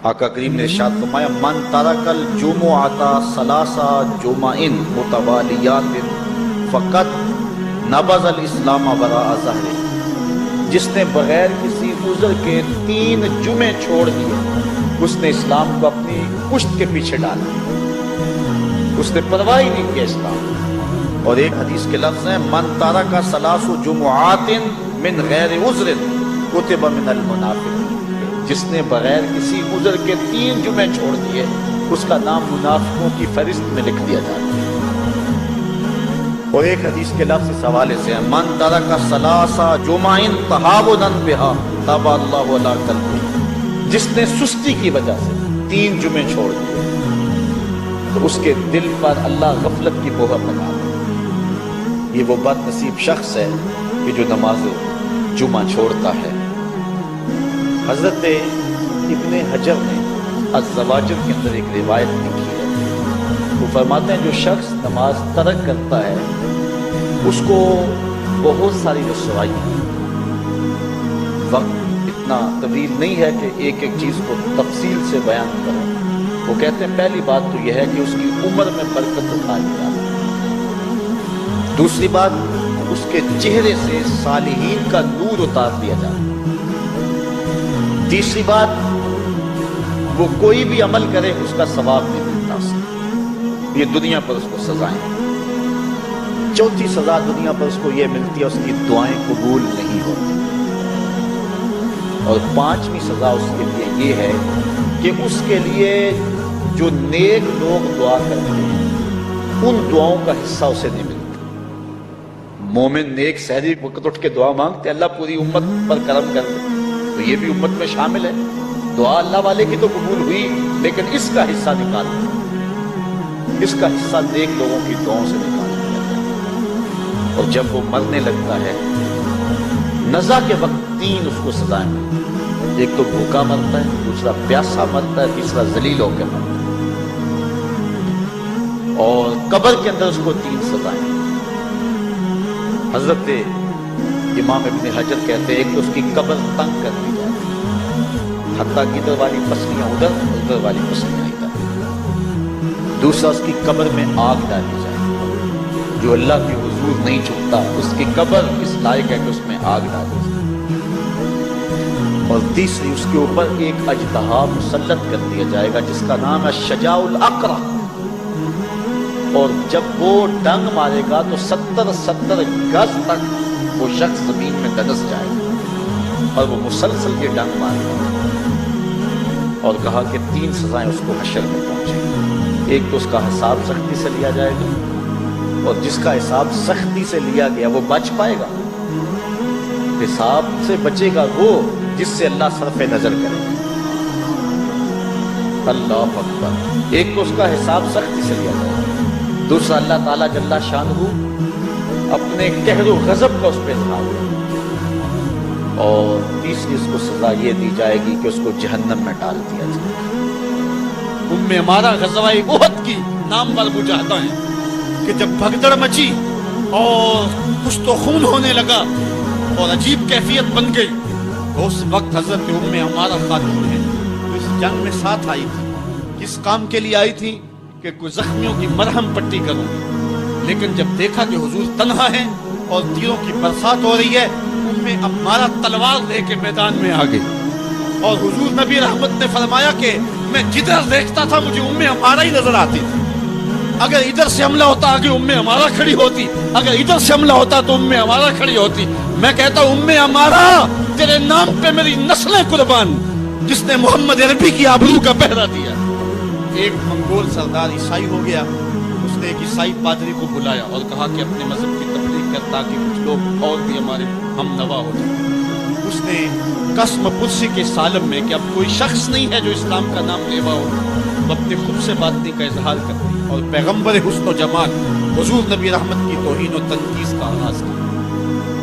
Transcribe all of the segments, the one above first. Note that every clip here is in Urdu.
آقا کریم نے ارشاد فرمایا من ترکل جمعۃ ثلاثا جمعین متوالیات فقط نبذ الاسلام وراء ظہرہ، جس نے بغیر کسی عذر کے 3 جمعے چھوڑ دیے اس نے اسلام کو اپنی پشت کے پیچھے ڈالا، اس نے پرواہ ہی نہیں کیا اسلام۔ اور ایک حدیث کے لفظ ہیں من ترک ثلاث جمعات من غیر عذر کتب من المنافقین، جس نے بغیر کسی عذر کے 3 جمعے چھوڑ دیے اس کا نام منافقوں کی فہرست میں لکھ دیا جاتا ہے۔ اور ایک حدیث کے لفظ اس حوالے سے ہے من ترک ثلاث جمعین تہاونا بہا طبع اللہ علی قلبہ، جس نے سستی کی وجہ سے 3 جمعے چھوڑ دیے تو اس کے دل پر اللہ غفلت کی مہر لگا دے۔ یہ وہ بد نصیب شخص ہے کہ جو نماز جمعہ چھوڑتا ہے۔ حضرت ابن حجر نے الزواجر کے اندر ایک روایت لکھی ہے، وہ فرماتے ہیں جو شخص نماز ترک کرتا ہے اس کو بہت ساری رسوائی ہے۔ وقت اتنا طویل نہیں ہے کہ ایک ایک چیز کو تفصیل سے بیان کریں۔ وہ کہتے ہیں پہلی بات تو یہ ہے کہ اس کی عمر میں برکت اٹھا لی جاتی ہے، دوسری بات اس کے چہرے سے صالحین کا نور اتار دیا جاتا ہے، تیسری بات وہ کوئی بھی عمل کرے اس کا ثواب نہیں ملتا اس کو، یہ دنیا پر اس کو سزائیں۔ چوتھی سزا دنیا پر اس کو یہ ملتی ہے اس کی دعائیں قبول نہیں ہوتی، اور 5ویں سزا اس کے لیے یہ ہے کہ اس کے لیے جو نیک لوگ دعا کرتے ہیں ان دعاؤں کا حصہ اسے نہیں ملتا۔ مومن نیک سحری وقت اٹھ کے دعا مانگتے اللہ پوری امت پر کرم کر دے، تو یہ بھی امت میں شامل ہے۔ دعا اللہ والے کی تو قبول ہوئی لیکن اس کا حصہ نکال دیا، اس کا حصہ نیک لوگوں کی دعاؤں سے نکال دیا۔ اور جب وہ مرنے لگتا ہے نزا کے وقت 3 اس کو سزائیں ملتی ہیں، ایک تو بھوکا مرتا ہے، دوسرا پیاسا مرتا ہے، تیسرا ذلیل ہو کے مرتا ہے۔ اور قبر کے اندر اس کو 3 سزائیں۔ حضرت امام ابن حجر کہتے ہیں ایک تو اس کی قبر تنگ کر دی جائے حتیٰ کہ ادھر والی پسلیاں ادھر اور ادھر والی پسلیاں ادھر، دوسرا اس کی قبر میں آگ ڈالی جائے، جو اللہ کے حضور نہیں جھکتا اس کی قبر اس لائق ہے کہ اس میں آگ ڈالی جائے، اور تیسری اس کے اوپر ایک اژدہا مسلط کر دیا جائے گا جس کا نام ہے شجاع الاقرع، اور جب وہ ڈنگ مارے گا تو 70 گز تک وہ شخص زمین میں دنس جائے گا اور وہ مسلسل یہ ڈنگ مارے گا۔ اور کہا کہ 3 سزائیں اس کو حشر میں پہنچیں گی، ایک تو اس کا حساب سختی سے لیا جائے گا، اور جس کا حساب سختی سے لیا گیا وہ بچ پائے گا، حساب سے بچے گا وہ جس سے اللہ صرف نظر کرے گا۔ اللہ اکبر۔ ایک تو اس کا حساب سختی سے لیا جائے گا، دوسرا اللہ تعالیٰ جل شانہ اپنے قہر و غضب کا اس پہ اظہار کرے گا، اور تیسری اس کو سزا یہ دی جائے گی کہ اس کو جہنم میں ڈال دیا جائے گا۔ ام عمارہ غزوہ احد کی نامور مجاہدہ ہیں کہ جب بھگدڑ مچی اور کچھ تو خون ہونے لگا اور عجیب کیفیت بن گئی، تو اس وقت حضرت ام عمارہ خاتون ہے جو اس جنگ میں ساتھ آئی تھی، کس کام کے لیے آئی تھی کہ کوئی زخمیوں کی مرہم پٹی کروں، لیکن جب دیکھا کہ حضور تنہا ہیں اور تیروں کی برسات ہو رہی ہے، ام عمارہ تلوار لے کے میدان میں آ گئی، اور حضور نبی رحمت نے فرمایا کہ میں جدھر دیکھتا تھا مجھے ام عمارہ ہی نظر آتی تھی، اگر ادھر سے حملہ ہوتا آگے ام عمارہ کھڑی ہوتی، اگر ادھر سے حملہ ہوتا تو ام عمارہ کھڑی ہوتی۔ میں کہتا ہوں ام عمارہ تیرے نام پہ میری نسلیں قربان، جس نے محمد عربی کی آبرو کا پہرا دیا۔ ایک منگول سردار عیسائی ہو گیا، اس نے ایک عیسائی پادری کو بلایا اور کہا کہ اپنے مذہب کی تبلیغ کر تاکہ کچھ لوگ اور بھی ہمارے ہم نوا ہو جائیں۔ اس نے قسم پرسی کے سالم میں کہ اب کوئی شخص نہیں ہے جو اسلام کا نام لیوا ہو، تو اپنے خود سے باطنی کا اظہار کر دی اور پیغمبر حسن و جمال حضور نبی رحمت کی توہین و تنقیص کا آغاز کیا۔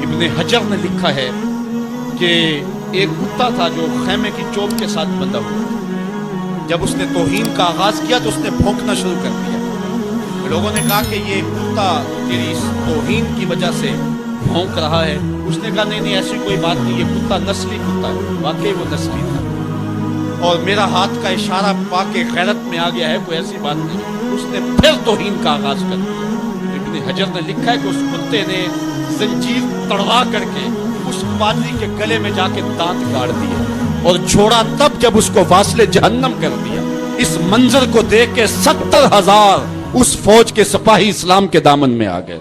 ابن حجر نے لکھا ہے کہ ایک کتا تھا جو خیمے کی چوب کے ساتھ بندھا ہوا تھا، جب اس نے توہین کا آغاز کیا تو اس نے بھونکنا شروع کر دیا۔ لوگوں نے کہا کہ یہ کتا تیری اس توہین کی وجہ سے بھونک رہا ہے۔ اس نے کہا نہیں ایسی کوئی بات نہیں، یہ کتا نسلی کتا ہے۔ واقعی وہ نسلی تھا۔ اور میرا ہاتھ کا اشارہ پا کے غیرت میں آ گیا ہے، کوئی ایسی بات نہیں، اس نے پھر توہین کا آغاز کر دیا۔ ابن حجر نے لکھا ہے کہ اس کتے نے زنجیر تڑوا کر کے اس پادری کے گلے میں جا کے دانت کاٹ دیے اور چھوڑا تب جب اس کو واصل جہنم کر دیا۔ اس منظر کو دیکھ کے 70,000 اس فوج کے سپاہی اسلام کے دامن میں آ گئے۔